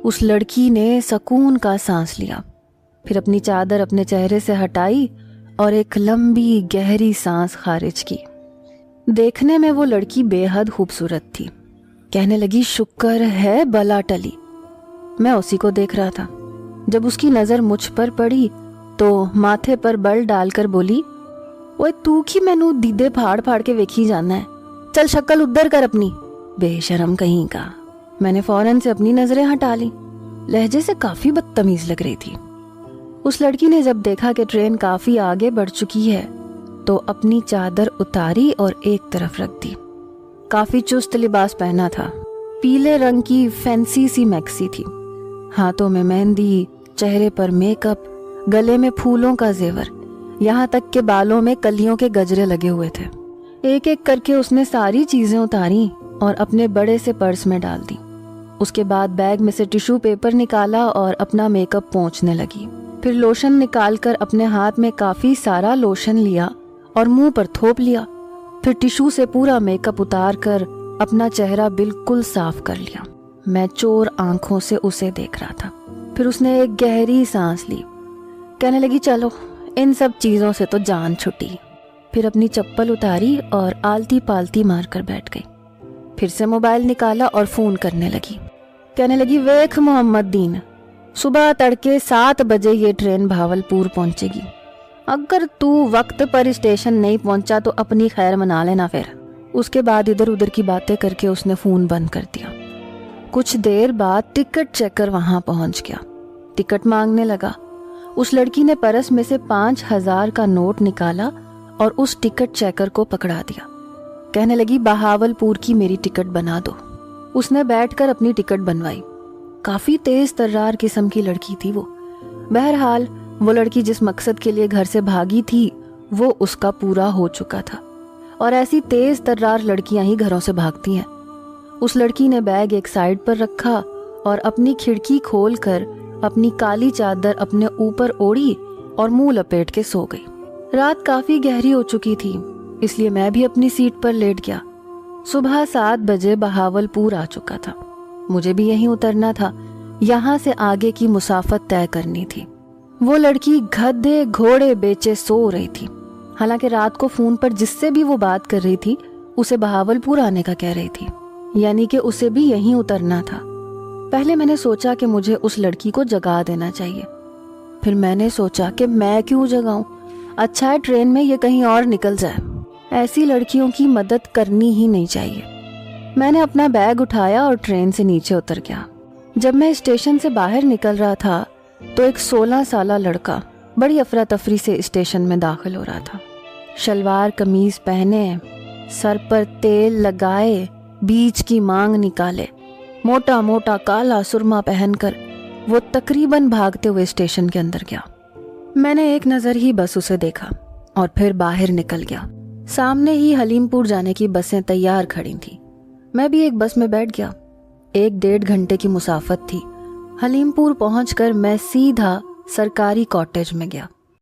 उस लड़की ने सुकून का सांस लिया, फिर अपनी चादर अपने चेहरे से हटाई और एक लंबी गहरी सांस खारिज की। देखने में वो लड़की बेहद खूबसूरत थी। कहने लगी, शुक्र है बला टली। मैं उसी को देख रहा था। जब उसकी नज़र मुझ पर पड़ी तो माथे पर बल डालकर बोली, ओए तू की मैनू दीदे फाड़ फाड़ के वेखी जाना है, चल शक्ल उधर कर अपनी, बेशरम कहीं का। मैंने फौरन से अपनी नजरें हटा ली। लहजे से काफी बदतमीज लग रही थी। उस लड़की ने जब देखा कि ट्रेन काफी आगे बढ़ चुकी है तो अपनी चादर उतारी और एक तरफ रख दी। काफी चुस्त लिबास पहना था, पीले रंग की फैंसी सी मैक्सी थी, हाथों में मेहंदी, चेहरे पर मेकअप, गले में फूलों का जेवर, यहाँ तक के बालों में कलियों के गजरे लगे हुए थे। एक एक करके उसने सारी चीजें उतारी और अपने बड़े से पर्स में डाल दी। उसके बाद बैग में से टिश्यू पेपर निकाला और अपना मेकअप पोंछने लगी। फिर लोशन निकालकर अपने हाथ में काफी सारा लोशन लिया और मुंह पर थोप लिया। फिर टिश्यू से पूरा मेकअप उतार कर अपना चेहरा बिल्कुल साफ कर लिया। मैं चोर आंखों से उसे देख रहा था। फिर उसने एक गहरी सांस ली। कहने लगी, चलो इन सब चीजों से तो जान छुटी। फिर अपनी चप्पल उतारी और आलती पालती मारकर बैठ गई। फिर से मोबाइल निकाला और फोन करने लगी। कहने लगी, वेख मोहम्मद दीन, सुबह तड़के 7 बजे ये ट्रेन भावलपुर पहुंचेगी। अगर तू वक्त पर स्टेशन नहीं पहुंचा तो अपनी खैर मना लेना। फिर उसके बाद इधर उधर की बातें करके उसने फोन बंद कर दिया। कुछ देर बाद टिकट चेकर वहां पहुंच गया। टिकट मांगने लगा। उस लड़की ने परस में से 5,000 का नोट निकाला और उस टिकट चेकर को पकड़ा दिया। कहने लगी, बहावलपुर की मेरी टिकट बना दो। उसने बैठकर अपनी टिकट बनवाई। काफी तेज तर्रार किस्म की लड़की थी वो। बहरहाल वो लड़की जिस मकसद के लिए घर से भागी थी वो उसका पूरा हो चुका था, और ऐसी तेज तर्रार लड़कियां ही घरों से भागती हैं। उस लड़की ने बैग एक साइड पर रखा और अपनी खिड़की खोलकर अपनी काली चादर अपने ऊपर ओढ़ी और मुंह लपेट के सो गई। रात काफी गहरी हो चुकी थी, इसलिए मैं भी अपनी सीट पर लेट गया। सुबह 7 बजे बहावलपुर आ चुका था। मुझे भी यहीं उतरना था। यहाँ से आगे की मुसाफत तय करनी थी। वो लड़की गधे घोड़े बेचे सो रही थी। हालांकि रात को फोन पर जिससे भी वो बात कर रही थी उसे बहावलपुर आने का कह रही थी, यानी कि उसे भी यहीं उतरना था। पहले मैंने सोचा कि मुझे उस लड़की को जगा देना चाहिए। फिर मैंने सोचा कि मैं क्यों जगाऊं, अच्छा है ट्रेन में ये कहीं और निकल जाए। ऐसी लड़कियों की मदद करनी ही नहीं चाहिए। मैंने अपना बैग उठाया और ट्रेन से नीचे उतर गया। जब मैं स्टेशन से बाहर निकल रहा था तो एक 16 साला लड़का बड़ी अफरा तफरी से स्टेशन में दाखिल हो रहा था। शलवार कमीज पहने, सर पर तेल लगाए, बीच की मांग निकाले, मोटा मोटा काला सुरमा पहनकर वो तकरीबन भागते हुए स्टेशन के अंदर गया। मैंने एक नजर ही बस उसे देखा और फिर बाहर निकल गया। सामने ही हलीमपुर जाने की बसें तैयार खड़ी थी। मैं भी एक बस में बैठ गया। 1-1.5 घंटे की मुसाफत थी। हलीमपुर पहुंचकर मैं सीधा सरकारी कॉटेज में गया।